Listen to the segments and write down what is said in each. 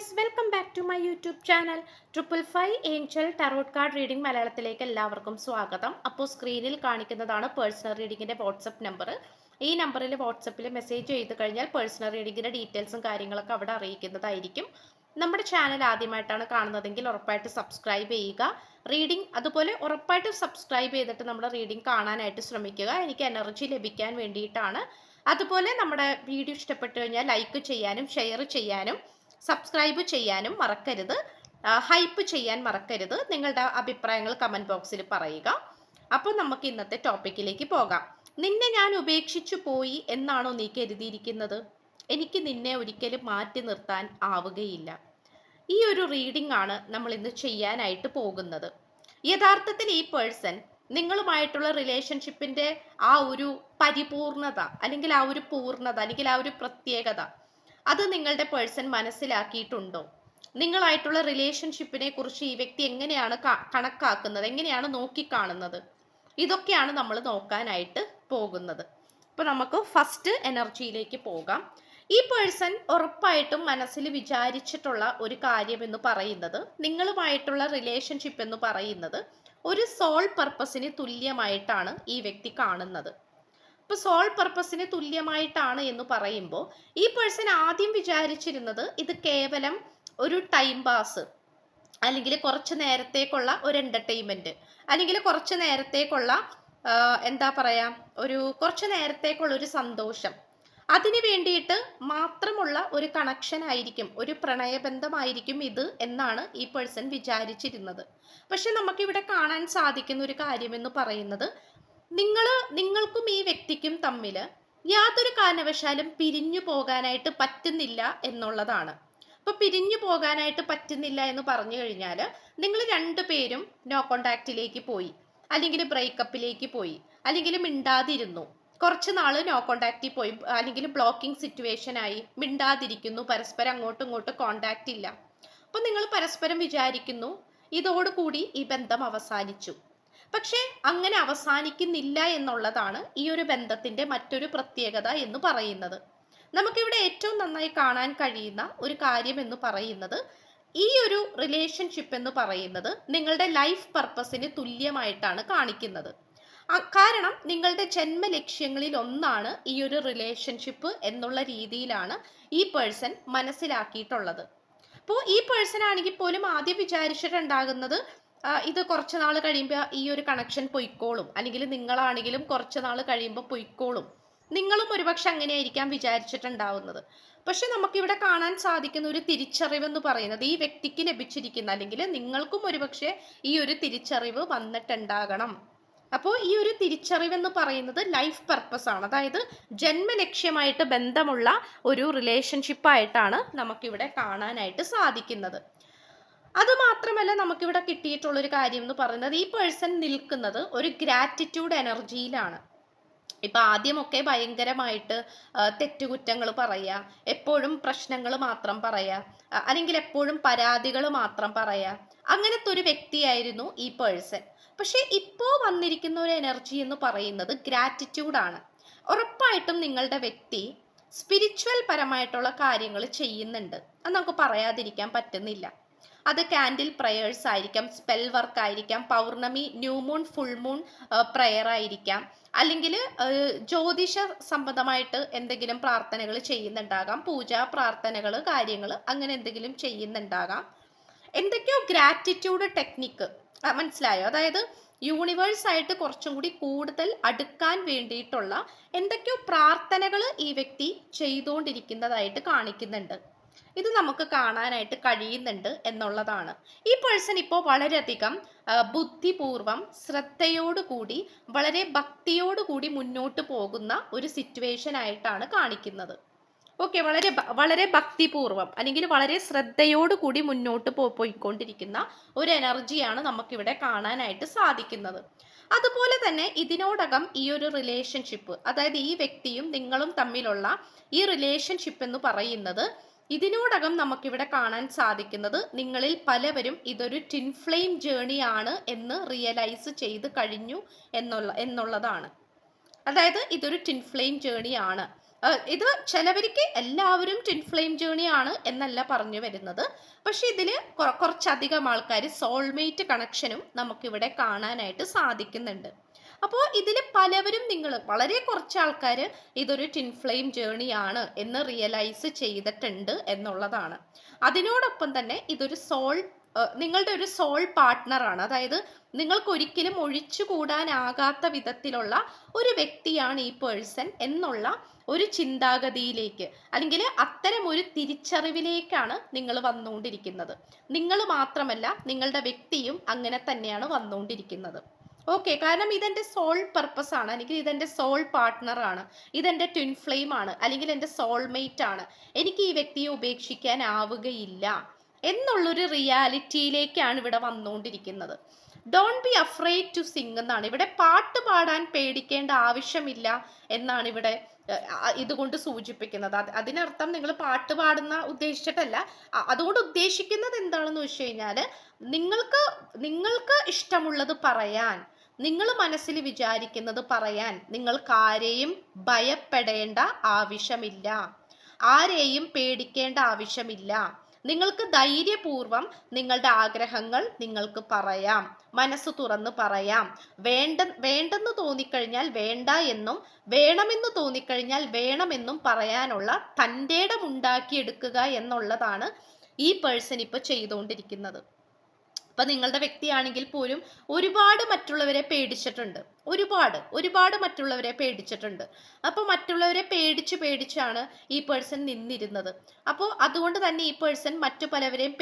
Friends, welcome back to my YouTube channel. 555 angel tarot card reading മലയാളത്തിലേക്ക് എല്ലാവർക്കും സ്വാഗതം. അപ്പോൾ സ്ക്രീനിൽ കാണിക്കുന്നതാണ് പേഴ്സണൽ റീഡിങ്ങിൻ്റെ വാട്സപ്പ് നമ്പർ. ഈ നമ്പറിൽ വാട്സപ്പിൽ മെസ്സേജ് ചെയ്ത് കഴിഞ്ഞാൽ പേഴ്സണൽ റീഡിങ്ങിൻ്റെ ഡീറ്റെയിൽസും കാര്യങ്ങളൊക്കെ അവിടെ അറിയിക്കുന്നതായിരിക്കും. നമ്മുടെ ചാനൽ ആദ്യമായിട്ടാണ് കാണുന്നതെങ്കിൽ ഉറപ്പായിട്ട് സബ്സ്ക്രൈബ് ചെയ്യുക. റീഡിംഗ് അതുപോലെ ഉറപ്പായിട്ട് സബ്സ്ക്രൈബ് ചെയ്തിട്ട് നമ്മുടെ റീഡിംഗ് കാണാനായിട്ട് ശ്രമിക്കുക. എനിക്ക് എനർജി ലഭിക്കാൻ വേണ്ടിയിട്ടാണ്. അതുപോലെ നമ്മുടെ വീഡിയോ ഇഷ്ടപ്പെട്ടു കഴിഞ്ഞാൽ ലൈക്ക് ചെയ്യാനും ഷെയർ ചെയ്യാനും സബ്സ്ക്രൈബ് ചെയ്യാനും മറക്കരുത്. ഹൈപ്പ് ചെയ്യാൻ മറക്കരുത്. നിങ്ങളുടെ അഭിപ്രായങ്ങൾ കമൻറ്റ് ബോക്സിൽ പറയുക. അപ്പോൾ നമുക്ക് ഇന്നത്തെ ടോപ്പിക്കിലേക്ക് പോകാം. നിന്നെ ഞാൻ ഉപേക്ഷിച്ചു പോയി എന്നാണോ നീ കരുതിയിരിക്കുന്നത്? എനിക്ക് നിന്നെ ഒരിക്കലും മാറ്റി നിർത്താൻ ആവുകയില്ല. ഈ ഒരു റീഡിംഗ് ആണ് നമ്മൾ ഇന്ന് ചെയ്യാനായിട്ട് പോകുന്നത്. യഥാർത്ഥത്തിൽ ഈ പേഴ്സൺ നിങ്ങളുമായിട്ടുള്ള റിലേഷൻഷിപ്പിൻ്റെ ആ ഒരു പരിപൂർണത അല്ലെങ്കിൽ ആ ഒരു പൂർണ്ണത അല്ലെങ്കിൽ ആ ഒരു പ്രത്യേകത അത് നിങ്ങളുടെ പേഴ്സൺ മനസ്സിലാക്കിയിട്ടുണ്ടോ? നിങ്ങളായിട്ടുള്ള റിലേഷൻഷിപ്പിനെ കുറിച്ച് ഈ വ്യക്തി എങ്ങനെയാണ് കണക്കാക്കുന്നത്, എങ്ങനെയാണ് നോക്കിക്കാണുന്നത്? ഇതൊക്കെയാണ് നമ്മൾ നോക്കാനായിട്ട് പോകുന്നത്. അപ്പോൾ നമുക്ക് ഫസ്റ്റ് എനർജിയിലേക്ക് പോകാം. ഈ പേഴ്സൺ ഉറപ്പായിട്ടും മനസ്സിൽ വിചാരിച്ചിട്ടുള്ള ഒരു കാര്യം എന്ന് പറയുന്നത്, നിങ്ങളുമായിട്ടുള്ള റിലേഷൻഷിപ്പ് എന്ന് പറയുന്നത് ഒരു സോൾ പർപ്പസിന് തുല്യമായിട്ടാണ് ഈ വ്യക്തി കാണുന്നത്. ഇപ്പോൾ സോൾ പർപ്പസിന് തുല്യമായിട്ടാണ് എന്ന് പറയുമ്പോൾ ഈ പേഴ്സൺ ആദ്യം വിചാരിച്ചിരുന്നത് ഇത് കേവലം ഒരു ടൈം പാസ്, അല്ലെങ്കിൽ കുറച്ച് നേരത്തേക്കുള്ള ഒരു എൻ്റർടൈൻമെൻറ്റ്, അല്ലെങ്കിൽ കുറച്ച് നേരത്തേക്കുള്ള എന്താ പറയുക, കുറച്ച് നേരത്തേക്കുള്ള ഒരു സന്തോഷം, അതിന് വേണ്ടിയിട്ട് മാത്രമുള്ള ഒരു കണക്ഷൻ ആയിരിക്കും, ഒരു പ്രണയബന്ധമായിരിക്കും ഇത് എന്നാണ് ഈ പേഴ്സൺ വിചാരിച്ചിരുന്നത്. പക്ഷെ നമുക്കിവിടെ കാണാൻ സാധിക്കുന്ന ഒരു കാര്യമെന്ന് പറയുന്നത്, നിങ്ങൾക്കും ഈ വ്യക്തിക്കും തമ്മിൽ യാതൊരു കാരണവശാലും പിരിഞ്ഞു പോകാനായിട്ട് പറ്റുന്നില്ല എന്നുള്ളതാണ്. അപ്പോൾ പിരിഞ്ഞു പോകാനായിട്ട് പറ്റുന്നില്ല എന്ന് പറഞ്ഞു കഴിഞ്ഞാൽ നിങ്ങൾ രണ്ടുപേരും നോ കോണ്ടാക്റ്റിലേക്ക് പോയി, അല്ലെങ്കിൽ ബ്രേക്കപ്പിലേക്ക് പോയി, അല്ലെങ്കിൽ മിണ്ടാതിരുന്നു, കുറച്ച് നാൾ നോ കോണ്ടാക്റ്റിൽ പോയി, അല്ലെങ്കിൽ ബ്ലോക്കിംഗ് സിറ്റുവേഷൻ ആയി, മിണ്ടാതിരിക്കുന്നു, പരസ്പരം അങ്ങോട്ടും ഇങ്ങോട്ടും കോണ്ടാക്റ്റ് ഇല്ല. അപ്പോൾ നിങ്ങൾ പരസ്പരം വിചാരിക്കുന്നു ഇതോടുകൂടി ഈ ബന്ധം അവസാനിച്ചു. പക്ഷേ അങ്ങനെ അവസാനിക്കുന്നില്ല എന്നുള്ളതാണ് ഈ ഒരു ബന്ധത്തിന്റെ മറ്റൊരു പ്രത്യേകത എന്ന് പറയുന്നത്. നമുക്കിവിടെ ഏറ്റവും നന്നായി കാണാൻ കഴിയുന്ന ഒരു കാര്യം എന്ന് പറയുന്നത്, ഈ ഒരു റിലേഷൻഷിപ്പ് എന്ന് പറയുന്നത് നിങ്ങളുടെ ലൈഫ് പർപ്പസിന് തുല്യമായിട്ടാണ് കാണിക്കുന്നത്. കാരണം നിങ്ങളുടെ ജന്മലക്ഷ്യങ്ങളിൽ ഒന്നാണ് ഈ ഒരു റിലേഷൻഷിപ്പ് എന്നുള്ള രീതിയിലാണ് ഈ പേഴ്സൺ മനസ്സിലാക്കിയിട്ടുള്ളത്. അപ്പോൾ ഈ പേഴ്സൺ ആണെങ്കിൽ പോലും ആദ്യം വിചാരിച്ചിട്ടുണ്ടാകുന്നത് ഇത് കുറച്ച് നാൾ കഴിയുമ്പോൾ ഈ ഒരു കണക്ഷൻ പൊയ്ക്കോളും, അല്ലെങ്കിൽ നിങ്ങളാണെങ്കിലും കുറച്ച് നാൾ കഴിയുമ്പോൾ പൊയ്ക്കോളും. നിങ്ങളും ഒരുപക്ഷെ അങ്ങനെയായിരിക്കാം വിചാരിച്ചിട്ടുണ്ടാവുന്നത്. പക്ഷെ നമുക്കിവിടെ കാണാൻ സാധിക്കുന്ന ഒരു തിരിച്ചറിവെന്ന് പറയുന്നത്, ഈ വ്യക്തിക്ക് ലഭിച്ചിരിക്കുന്ന, അല്ലെങ്കിൽ നിങ്ങൾക്കും ഒരുപക്ഷെ ഈ ഒരു തിരിച്ചറിവ് വന്നിട്ടുണ്ടാകണം. അപ്പോൾ ഈ ഒരു തിരിച്ചറിവെന്ന് പറയുന്നത് ലൈഫ് പർപ്പസ് ആണ്, അതായത് ജന്മലക്ഷ്യമായിട്ട് ബന്ധമുള്ള ഒരു റിലേഷൻഷിപ്പായിട്ടാണ് നമുക്കിവിടെ കാണാനായിട്ട് സാധിക്കുന്നത്. അതുമാത്രമല്ല, നമുക്കിവിടെ കിട്ടിയിട്ടുള്ളൊരു കാര്യം എന്ന് പറയുന്നത്, ഈ പേഴ്സൺ നിൽക്കുന്നത് ഒരു ഗ്രാറ്റിറ്റ്യൂഡ് എനർജിയിലാണ്. ഇപ്പം ആദ്യമൊക്കെ ഭയങ്കരമായിട്ട് തെറ്റുകുറ്റങ്ങൾ പറയുക, എപ്പോഴും പ്രശ്നങ്ങൾ മാത്രം പറയുക, അല്ലെങ്കിൽ എപ്പോഴും പരാതികൾ മാത്രം പറയുക, അങ്ങനത്തെ ഒരു വ്യക്തിയായിരുന്നു ഈ പേഴ്സൺ. പക്ഷെ ഇപ്പോൾ വന്നിരിക്കുന്ന ഒരു എനർജി എന്ന് പറയുന്നത് ഗ്രാറ്റിറ്റ്യൂഡാണ്. ഉറപ്പായിട്ടും നിങ്ങളുടെ വ്യക്തി സ്പിരിച്വൽ പരമായിട്ടുള്ള കാര്യങ്ങൾ ചെയ്യുന്നുണ്ട്, അത് നമുക്ക് പറയാതിരിക്കാൻ പറ്റുന്നില്ല. അത് കാൻഡിൽ പ്രയേഴ്സ് ആയിരിക്കാം, സ്പെൽ വർക്ക് ആയിരിക്കാം, പൗർണമി, new moon, full moon prayer ആയിരിക്കാം, അല്ലെങ്കിൽ ജ്യോതിഷ സംബന്ധമായിട്ട് എന്തെങ്കിലും പ്രാർത്ഥനകൾ ചെയ്യുന്നുണ്ടാകാം, പൂജാ പ്രാർത്ഥനകൾ, കാര്യങ്ങൾ അങ്ങനെ എന്തെങ്കിലും ചെയ്യുന്നുണ്ടാകാം. എന്തൊക്കെയോ ഗ്രാറ്റിറ്റ്യൂഡ് ടെക്നിക്ക്, മനസ്സിലായോ? അതായത് യൂണിവേഴ്സ് ആയിട്ട് കുറച്ചും കൂടി കൂടുതൽ അടുക്കാൻ വേണ്ടിയിട്ടുള്ള എന്തൊക്കെയോ പ്രാർത്ഥനകൾ ഈ വ്യക്തി ചെയ്തുകൊണ്ടിരിക്കുന്നതായിട്ട് കാണിക്കുന്നുണ്ട്. ഇത് നമുക്ക് കാണാനായിട്ട് കഴിയുന്നുണ്ട് എന്നുള്ളതാണ്. ഈ പേഴ്സൺ ഇപ്പോൾ വളരെയധികം ബുദ്ധിപൂർവം, ശ്രദ്ധയോടുകൂടി, വളരെ ഭക്തിയോടുകൂടി മുന്നോട്ട് പോകുന്ന ഒരു സിറ്റുവേഷൻ ആയിട്ടാണ് കാണിക്കുന്നത്. ഓക്കെ, വളരെ ഭക്തിപൂർവം അല്ലെങ്കിൽ വളരെ ശ്രദ്ധയോടുകൂടി മുന്നോട്ട് പോയിക്കൊണ്ടിരിക്കുന്ന ഒരു എനർജിയാണ് നമുക്കിവിടെ കാണാനായിട്ട് സാധിക്കുന്നത്. അതുപോലെ തന്നെ ഇതിനോടകം ഈ ഒരു റിലേഷൻഷിപ്പ്, അതായത് ഈ വ്യക്തിയും നിങ്ങളും തമ്മിലുള്ള ഈ റിലേഷൻഷിപ്പ് എന്ന് പറയുന്നത്, ഇതിനോടകം നമുക്കിവിടെ കാണാൻ സാധിക്കുന്നത്, നിങ്ങളിൽ പലവരും ഇതൊരു ട്വിൻ ഫ്ലെയിം ജേണി ആണ് എന്ന് റിയലൈസ് ചെയ്ത് കഴിഞ്ഞു എന്നുള്ളതാണ്. അതായത് ഇതൊരു ട്വിൻ ഫ്ലെയിം ജേണി ആണ്. ഇത് ചിലവർക്ക് എല്ലാവരും ട്വിൻ ഫ്ലെയിം ജേണി ആണ് എന്നല്ല പറഞ്ഞു വരുന്നത്. പക്ഷെ ഇതിൽ കുറച്ചധികം ആൾക്കാർ സോൾമേറ്റ് കണക്ഷനും നമുക്കിവിടെ കാണാനായിട്ട് സാധിക്കുന്നുണ്ട്. അപ്പോൾ ഇതിൽ പലവരും, നിങ്ങൾ വളരെ കുറച്ച് ആൾക്കാർ ഇതൊരു ട്വിൻ ഫ്ലെയിം ജേണി ആണ് എന്ന് റിയലൈസ് ചെയ്തിട്ടുണ്ട് എന്നുള്ളതാണ്. അതിനോടൊപ്പം തന്നെ ഇതൊരു നിങ്ങളുടെ ഒരു സോൾ പാർട്ട്ണറാണ്. അതായത് നിങ്ങൾക്ക് ഒരിക്കലും ഒഴിച്ചുകൂടാനാകാത്ത വിധത്തിലുള്ള ഒരു വ്യക്തിയാണ് ഈ പേഴ്സൺ എന്നുള്ള ഒരു ചിന്താഗതിയിലേക്ക്, അല്ലെങ്കിൽ അത്തരം ഒരു തിരിച്ചറിവിലേക്കാണ് നിങ്ങൾ വന്നുകൊണ്ടിരിക്കുന്നത്. നിങ്ങൾ മാത്രമല്ല, നിങ്ങളുടെ വ്യക്തിയും അങ്ങനെ തന്നെയാണ് വന്നുകൊണ്ടിരിക്കുന്നത്. ഓക്കെ, കാരണം ഇതെന്റെ സോൾ പർപ്പസ് ആണ്, അല്ലെങ്കിൽ ഇതെന്റെ സോൾ പാർട്ട്ണർ ആണ്, ഇതെന്റെ ട്വിൻ ഫ്ലെയിം ആണ്, അല്ലെങ്കിൽ എൻ്റെ സോൾമേറ്റ് ആണ്, എനിക്ക് ഈ വ്യക്തിയെ ഉപേക്ഷിക്കാനാവുകയില്ല എന്നുള്ളൊരു റിയാലിറ്റിയിലേക്കാണ് ഇവിടെ വന്നുകൊണ്ടിരിക്കുന്നത്. Don't be afraid to sing എന്നാണ് ഇവിടെ. പാട്ട് പാടാൻ പേടിക്കേണ്ട ആവശ്യമില്ല എന്നാണ് ഇവിടെ ഇതുകൊണ്ട് സൂചിപ്പിക്കുന്നത്. അതിനർത്ഥം നിങ്ങൾ പാട്ട് പാടുന്ന ഉദ്ദേശിച്ചിട്ടല്ല. അതുകൊണ്ട് ഉദ്ദേശിക്കുന്നത് എന്താണെന്ന് വെച്ച് കഴിഞ്ഞാൽ, നിങ്ങൾക്ക് ഇഷ്ടമുള്ളത് പറയാൻ, നിങ്ങൾ മനസ്സിൽ വിചാരിക്കുന്നത് പറയാൻ നിങ്ങൾക്ക് ആരെയും ഭയപ്പെടേണ്ട ആവശ്യമില്ല, ആരെയും പേടിക്കേണ്ട ആവശ്യമില്ല. നിങ്ങൾക്ക് ധൈര്യപൂർവം നിങ്ങളുടെ ആഗ്രഹങ്ങൾ നിങ്ങൾക്ക് പറയാം, മനസ്സ് തുറന്ന് പറയാം. വേണ്ടെന്ന് തോന്നിക്കഴിഞ്ഞാൽ വേണ്ട എന്നും, വേണമെന്ന് തോന്നിക്കഴിഞ്ഞാൽ വേണമെന്നും പറയാനുള്ള തൻ്റെ ഇടം ഉണ്ടാക്കിയെടുക്കുക എന്നുള്ളതാണ് ഈ പേഴ്സൺ ഇപ്പോൾ ചെയ്തുകൊണ്ടിരിക്കുന്നത്. ഇപ്പൊ നിങ്ങളുടെ വ്യക്തിയാണെങ്കിൽ പോലും ഒരുപാട് മറ്റുള്ളവരെ പേടിച്ചിട്ടുണ്ട്, ഒരുപാട് മറ്റുള്ളവരെ പേടിച്ചിട്ടുണ്ട്. അപ്പോൾ മറ്റുള്ളവരെ പേടിച്ചാണ് ഈ പേഴ്സൺ നിന്നിരുന്നത്. അപ്പോൾ അതുകൊണ്ട് തന്നെ ഈ പേഴ്സൺ മറ്റു പലവരെയും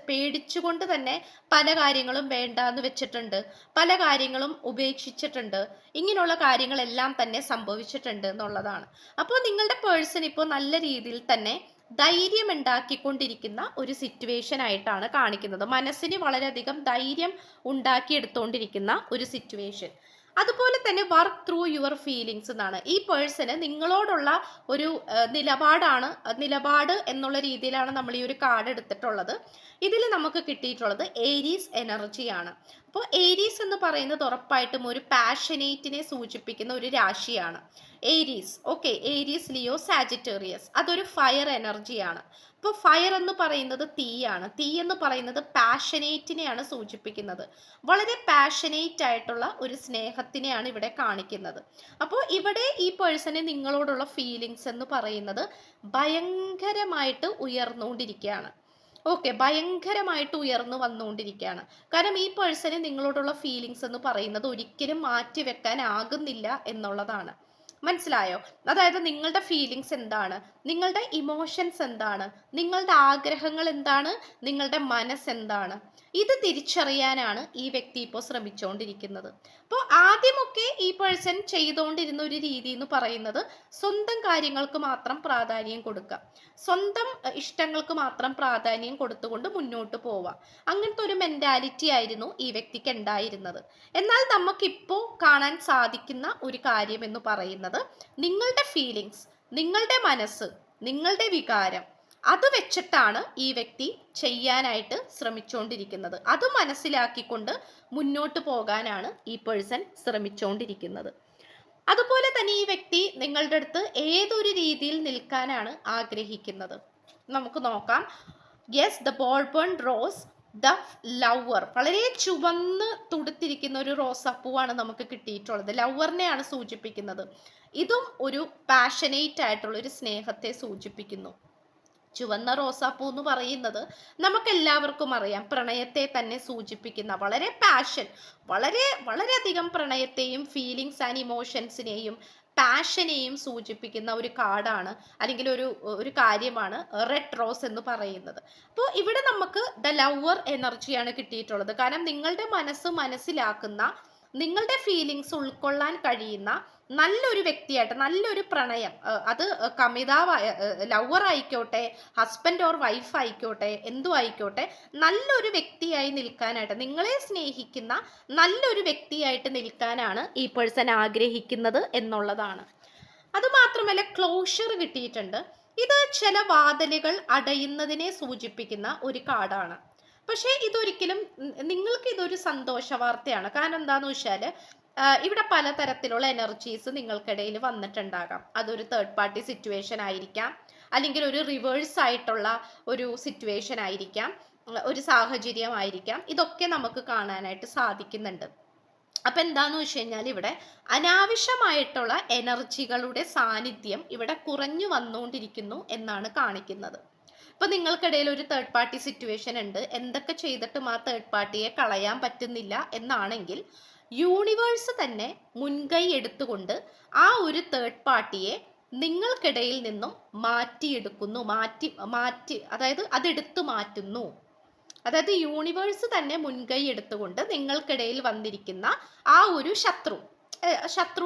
പേടിച്ചുകൊണ്ട് തന്നെ പല കാര്യങ്ങളും വേണ്ടാന്ന് വെച്ചിട്ടുണ്ട്, പല കാര്യങ്ങളും ഉപേക്ഷിച്ചിട്ടുണ്ട്. ഇങ്ങനെയുള്ള കാര്യങ്ങളെല്ലാം തന്നെ സംഭവിച്ചിട്ടുണ്ട് എന്നുള്ളതാണ്. അപ്പോൾ നിങ്ങളുടെ പേഴ്സൺ ഇപ്പോൾ നല്ല രീതിയിൽ തന്നെ ധൈര്യം ഉണ്ടാക്കിക്കൊണ്ടിരിക്കുന്ന ഒരു സിറ്റുവേഷൻ ആയിട്ടാണ് കാണിക്കുന്നത്. മനസ്സിന് വളരെയധികം ധൈര്യം ഉണ്ടാക്കിയെടുത്തോണ്ടിരിക്കുന്ന ഒരു സിറ്റുവേഷൻ. അതുപോലെ തന്നെ വർക്ക് ത്രൂ യുവർ ഫീലിങ്സ് എന്നാണ്. ഈ പേഴ്സണ് നിങ്ങളോടുള്ള ഒരു നിലപാട് എന്നുള്ള രീതിയിലാണ് നമ്മൾ ഈ ഒരു കാർഡ് എടുത്തിട്ടുള്ളത്. ഇതിൽ നമുക്ക് കിട്ടിയിട്ടുള്ളത് ഏരീസ് എനർജിയാണ്. അപ്പോൾ ഏരീസ് എന്ന് പറയുന്നത് ഉറപ്പായിട്ടും ഒരു പാഷനേറ്റിനെ സൂചിപ്പിക്കുന്ന ഒരു രാശിയാണ് Aries. Okay, Aries, Leo, Sagittarius, അതൊരു ഫയർ എനർജിയാണ്. അപ്പോൾ ഫയർ എന്ന് പറയുന്നത് തീയാണ്. തീ എന്ന് പറയുന്നത് പാഷനേറ്റിനെയാണ് സൂചിപ്പിക്കുന്നത്. വളരെ പാഷനേറ്റ് ആയിട്ടുള്ള ഒരു സ്നേഹത്തിനെയാണ് ഇവിടെ കാണിക്കുന്നത്. അപ്പോൾ ഇവിടെ ഈ പേഴ്സണ് നിങ്ങളോടുള്ള ഫീലിങ്സ് എന്ന് പറയുന്നത് ഭയങ്കരമായിട്ട് ഉയർന്നുകൊണ്ടിരിക്കുകയാണ്. ഓക്കെ, ഭയങ്കരമായിട്ട് ഉയർന്നു വന്നുകൊണ്ടിരിക്കുകയാണ്. കാരണം ഈ പേഴ്സണ് നിങ്ങളോടുള്ള ഫീലിങ്സ് എന്ന് പറയുന്നത് ഒരിക്കലും മാറ്റി വെക്കാൻ ആകുന്നില്ല എന്നുള്ളതാണ്. മനസ്സിലായോ? അതായത് നിങ്ങളുടെ ഫീലിങ്സ് എന്താണ്, നിങ്ങളുടെ ഇമോഷൻസ് എന്താണ്, നിങ്ങളുടെ ആഗ്രഹങ്ങൾ എന്താണ്, നിങ്ങളുടെ മനസ്സെന്താണ്, ഇത് തിരിച്ചറിയാനാണ് ഈ വ്യക്തി ഇപ്പോൾ ശ്രമിച്ചുകൊണ്ടിരിക്കുന്നത്. അപ്പോൾ ആദ്യമൊക്കെ ഈ പേഴ്സൺ ചെയ്തുകൊണ്ടിരുന്ന ഒരു രീതി എന്ന് പറയുന്നത് സ്വന്തം കാര്യങ്ങൾക്ക് മാത്രം പ്രാധാന്യം കൊടുക്കുക, സ്വന്തം ഇഷ്ടങ്ങൾക്ക് മാത്രം പ്രാധാന്യം കൊടുത്തുകൊണ്ട് മുന്നോട്ട് പോവുക. അങ്ങനത്തെ ഒരു മെന്റാലിറ്റി ആയിരുന്നു ഈ വ്യക്തിക്ക് ഉണ്ടായിരുന്നത്. എന്നാൽ നമുക്കിപ്പോൾ കാണാൻ സാധിക്കുന്ന ഒരു കാര്യം എന്ന് പറയുന്നത് നിങ്ങളുടെ ഫീലിങ്സ്, നിങ്ങളുടെ മനസ്സ്, നിങ്ങളുടെ വികാരം, അത് വെച്ചിട്ടാണ് ഈ വ്യക്തി ചെയ്യാനായിട്ട് ശ്രമിച്ചുകൊണ്ടിരിക്കുന്നത്. അത് മനസ്സിലാക്കിക്കൊണ്ട് മുന്നോട്ട് പോകാനാണ് ഈ പേഴ്സൺ ശ്രമിച്ചുകൊണ്ടിരിക്കുന്നത്. അതുപോലെ തന്നെ ഈ വ്യക്തി നിങ്ങളുടെ അടുത്ത് ഏതൊരു രീതിയിൽ നിൽക്കാനാണ് ആഗ്രഹിക്കുന്നത് നമുക്ക് നോക്കാം. Yes, the bourbon rose, the lover, വളരെ ചുവന്ന് തുടുത്തിരിക്കുന്ന ഒരു റോസാപ്പൂവാണ് നമുക്ക് കിട്ടിയിട്ടുള്ളത്. ലവറിനെയാണ് സൂചിപ്പിക്കുന്നത്. ഇതും ഒരു പാഷനേറ്റ് ആയിട്ടുള്ള ഒരു സ്നേഹത്തെ സൂചിപ്പിക്കുന്നു. ചുവന്ന റോസാപ്പൂ എന്ന് പറയുന്നത് നമുക്ക് എല്ലാവർക്കും അറിയാം, പ്രണയത്തെ തന്നെ സൂചിപ്പിക്കുന്ന, വളരെ പാഷൻ, വളരെയധികം പ്രണയത്തെയും ഫീലിങ്സ് ആൻഡ് ഇമോഷൻസിനെയും പാഷനെയും സൂചിപ്പിക്കുന്ന ഒരു കാർഡാണ്, അല്ലെങ്കിൽ ഒരു കാര്യമാണ് റെഡ് റോസ് എന്ന് പറയുന്നത്. അപ്പോൾ ഇവിടെ നമുക്ക് ദ ലവർ എനർജിയാണ് കിട്ടിയിട്ടുള്ളത്. കാരണം നിങ്ങളുടെ മനസ്സ് മനസ്സിലാക്കുന്ന, നിങ്ങളുടെ ഫീലിങ്സ് ഉൾക്കൊള്ളാൻ കഴിയുന്ന നല്ലൊരു വ്യക്തിയായിട്ട്, നല്ലൊരു പ്രണയം, അത് ലവർ ആയിക്കോട്ടെ, ഹസ്ബൻഡ് ഓർ വൈഫ് ആയിക്കോട്ടെ, എന്തു ആയിക്കോട്ടെ, നല്ലൊരു വ്യക്തിയായി നിൽക്കാനായിട്ട്, നിങ്ങളെ സ്നേഹിക്കുന്ന നല്ലൊരു വ്യക്തിയായിട്ട് നിൽക്കാനാണ് ഈ പേഴ്സൺ ആഗ്രഹിക്കുന്നത് എന്നുള്ളതാണ്. അതുമാത്രമല്ല ക്ലോഷർ കിട്ടിയിട്ടുണ്ട്. ഇത് ചില വാതിലുകൾ അടയുന്നതിനെ സൂചിപ്പിക്കുന്ന ഒരു കാർഡാണ്. പക്ഷേ ഇതൊരിക്കലും നിങ്ങൾക്ക് ഇതൊരു സന്തോഷ വാർത്തയാണ്. കാരണം എന്താണെന്ന് വെച്ചാൽ ഇവിടെ പലതരത്തിലുള്ള എനർജീസ് നിങ്ങൾക്കിടയിൽ വന്നിട്ടുണ്ടാകാം. അതൊരു തേർഡ് പാർട്ടി സിറ്റുവേഷൻ ആയിരിക്കാം, അല്ലെങ്കിൽ ഒരു റിവേഴ്സ് ആയിട്ടുള്ള ഒരു സിറ്റുവേഷൻ ആയിരിക്കാം, ഒരു സാഹചര്യമായിരിക്കാം. ഇതൊക്കെ നമുക്ക് കാണാനായിട്ട് സാധിക്കുന്നുണ്ട്. അപ്പൊ എന്താന്ന് വെച്ച് കഴിഞ്ഞാൽ ഇവിടെ അനാവശ്യമായിട്ടുള്ള എനർജികളുടെ സാന്നിധ്യം ഇവിടെ കുറഞ്ഞു വന്നുകൊണ്ടിരിക്കുന്നു എന്നാണ് കാണിക്കുന്നത്. ഇപ്പൊ നിങ്ങൾക്കിടയിൽ ഒരു തേർഡ് പാർട്ടി സിറ്റുവേഷൻ ഉണ്ട്, എന്തൊക്കെ ചെയ്തിട്ടും ആ തേർഡ് പാർട്ടിയെ കളയാൻ പറ്റുന്നില്ല എന്നാണെങ്കിൽ യൂണിവേഴ്സ് തന്നെ മുൻകൈ എടുത്തുകൊണ്ട് ആ ഒരു തേർഡ് പാർട്ടിയെ നിങ്ങൾക്കിടയിൽ നിന്നും മാറ്റിയെടുക്കുന്നു, അതായത് അതെടുത്തു മാറ്റുന്നു. അതായത് യൂണിവേഴ്സ് തന്നെ മുൻകൈ എടുത്തുകൊണ്ട് നിങ്ങൾക്കിടയിൽ വന്നിരിക്കുന്ന ആ ഒരു ശത്രു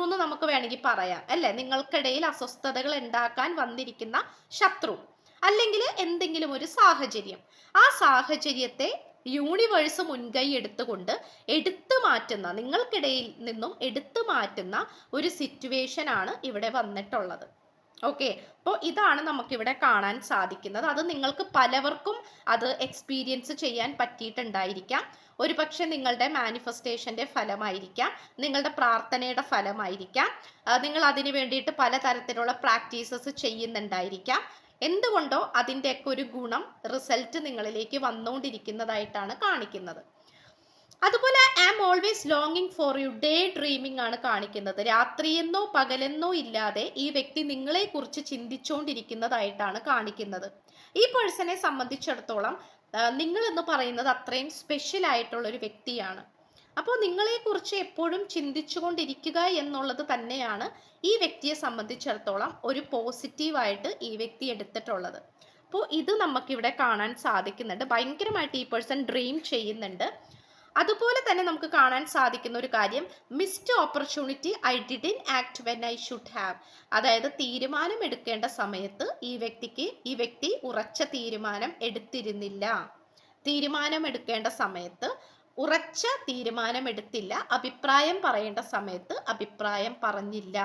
എന്ന് നമുക്ക് വേണമെങ്കിൽ പറയാം അല്ലെ, നിങ്ങൾക്കിടയിൽ അസ്വസ്ഥതകൾ ഉണ്ടാക്കാൻ വന്നിരിക്കുന്ന ശത്രു, അല്ലെങ്കിൽ എന്തെങ്കിലും ഒരു സാഹചര്യം, ആ സാഹചര്യത്തെ യൂണിവേഴ്സ് മുൻകൈ എടുത്തുകൊണ്ട് എടുത്തു മാറ്റുന്ന, നിങ്ങൾക്കിടയിൽ നിന്നും എടുത്തു മാറ്റുന്ന ഒരു സിറ്റുവേഷൻ ആണ് ഇവിടെ വന്നിട്ടുള്ളത്. ഓക്കെ, അപ്പോൾ ഇതാണ് നമുക്കിവിടെ കാണാൻ സാധിക്കുന്നത്. അത് നിങ്ങൾക്ക് പലവർക്കും അത് എക്സ്പീരിയൻസ് ചെയ്യാൻ പറ്റിയിട്ടുണ്ടായിരിക്കാം. ഒരു പക്ഷെ നിങ്ങളുടെ മാനിഫെസ്റ്റേഷന്റെ ഫലമായിരിക്കാം, നിങ്ങളുടെ പ്രാർത്ഥനയുടെ ഫലമായിരിക്കാം, നിങ്ങൾ അതിന് വേണ്ടിയിട്ട് പലതരത്തിലുള്ള പ്രാക്ടീസസ് ചെയ്യുന്നുണ്ടായിരിക്കാം. എന്തുകൊണ്ടോ അതിൻ്റെയൊക്കെ ഒരു ഗുണം, റിസൾട്ട് നിങ്ങളിലേക്ക് വന്നുകൊണ്ടിരിക്കുന്നതായിട്ടാണ് കാണിക്കുന്നത്. അതുപോലെ ഐ ആം ഓൾവേസ് ലോങ്ങിങ് ഫോർ യു, ഡേ ഡ്രീമിംഗ് ആണ് കാണിക്കുന്നത്. രാത്രിയെന്നോ പകലെന്നോ ഇല്ലാതെ ഈ വ്യക്തി നിങ്ങളെ കുറിച്ച് ചിന്തിച്ചുകൊണ്ടിരിക്കുന്നതായിട്ടാണ് കാണിക്കുന്നത്. ഈ പേഴ്സണെ സംബന്ധിച്ചിടത്തോളം നിങ്ങൾ എന്ന് പറയുന്നത് അത്രയും സ്പെഷ്യൽ ആയിട്ടുള്ള ഒരു വ്യക്തിയാണ്. അപ്പോൾ നിങ്ങളെ കുറിച്ച് എപ്പോഴും ചിന്തിച്ചുകൊണ്ടിരിക്കുക എന്നുള്ളത് തന്നെയാണ് ഈ വ്യക്തിയെ സംബന്ധിച്ചിടത്തോളം ഒരു പോസിറ്റീവായിട്ട് ഈ വ്യക്തി എടുത്തിട്ടുള്ളത്. അപ്പോൾ ഇത് നമുക്കിവിടെ കാണാൻ സാധിക്കുന്നുണ്ട്. ഭയങ്കരമായിട്ട് ഈ പേഴ്സൺ ഡ്രീം ചെയ്യുന്നുണ്ട്. അതുപോലെ തന്നെ നമുക്ക് കാണാൻ സാധിക്കുന്ന ഒരു കാര്യം, missed opportunity, I didn't act when I should have. അതായത് തീരുമാനം എടുക്കേണ്ട സമയത്ത് ഈ വ്യക്തി ഉറച്ച തീരുമാനം എടുത്തിരുന്നില്ല. തീരുമാനം എടുക്കേണ്ട സമയത്ത് ഉറച്ച തീരുമാനം എടുത്തില്ല. അഭിപ്രായം പറയേണ്ട സമയത്ത് അഭിപ്രായം പറഞ്ഞില്ല.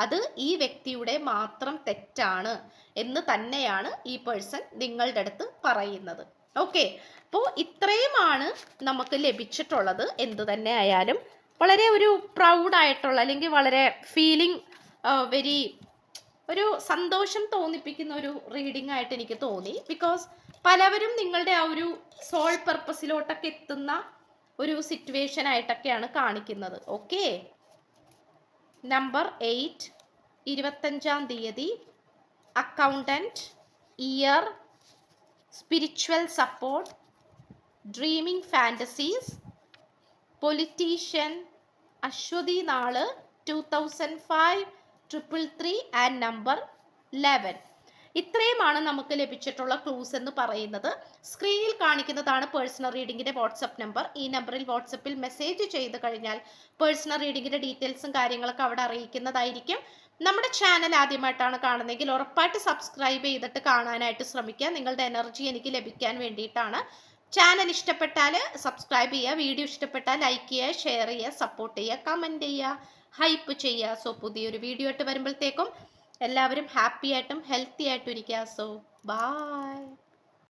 അത് ഈ വ്യക്തിയുടെ മാത്രം തെറ്റാണ് എന്ന് തന്നെയാണ് ഈ പേഴ്സൺ നിങ്ങളുടെ അടുത്ത് പറയുന്നത്. ഓക്കെ, അപ്പോൾ ഇത്രയുമാണ് നമുക്ക് ലഭിച്ചിട്ടുള്ളത്. എന്തു തന്നെ ആയാലും വളരെ ഒരു പ്രൗഡായിട്ടുള്ള, അല്ലെങ്കിൽ വളരെ ഫീലിംഗ് ഒരു സന്തോഷം തോന്നിപ്പിക്കുന്ന ഒരു റീഡിംഗ് ആയിട്ട് എനിക്ക് തോന്നി. ബിക്കോസ് പലവരും നിങ്ങളുടെ ആ ഒരു സോൾ പർപ്പസിലോട്ടൊക്കെ എത്തുന്ന ഒരു സിറ്റുവേഷൻ ആയിട്ടൊക്കെയാണ് കാണിക്കുന്നത്. ഓക്കെ, നമ്പർ 8, 25-ാം തീയതി, accountant, year, spiritual support, dreaming fantasies, politician, Ashwathi നാള്, 2005, 333 ആൻഡ് നമ്പർ 11. ഇത്രയുമാണ് നമുക്ക് ലഭിച്ചിട്ടുള്ള ക്ലൂസ് എന്ന് പറയുന്നത്. സ്ക്രീനിൽ കാണിക്കുന്നതാണ് പേഴ്സണൽ റീഡിങ്ങിന്റെ വാട്സപ്പ് നമ്പർ. ഈ നമ്പറിൽ വാട്സപ്പിൽ മെസ്സേജ് ചെയ്ത് കഴിഞ്ഞാൽ പേഴ്സണൽ റീഡിങ്ങിന്റെ ഡീറ്റെയിൽസും കാര്യങ്ങളൊക്കെ അവിടെ അറിയിക്കുന്നതായിരിക്കും. നമ്മുടെ ചാനൽ ആദ്യമായിട്ടാണ് കാണുന്നതെങ്കിൽ ഉറപ്പായിട്ട് സബ്സ്ക്രൈബ് ചെയ്തിട്ട് കാണാനായിട്ട് ശ്രമിക്കുക. നിങ്ങളുടെ എനർജി എനിക്ക് ലഭിക്കാൻ വേണ്ടിയിട്ടാണ്. ചാനൽ ഇഷ്ടപ്പെട്ടാൽ സബ്സ്ക്രൈബ് ചെയ്യുക, വീഡിയോ ഇഷ്ടപ്പെട്ടാൽ ലൈക്ക് ചെയ്യുക, ഷെയർ ചെയ്യുക, സപ്പോർട്ട് ചെയ്യുക, കമൻറ്റ് ചെയ്യുക, ഹൈപ്പ് ചെയ്യുക. സോ പുതിയൊരു വീഡിയോ ആയിട്ട് വരുമ്പോഴത്തേക്കും എല്ലാവരും ഹാപ്പി ആയിട്ടും ഹെൽത്തി ആയിട്ടും ഇരിക്കുക. So by.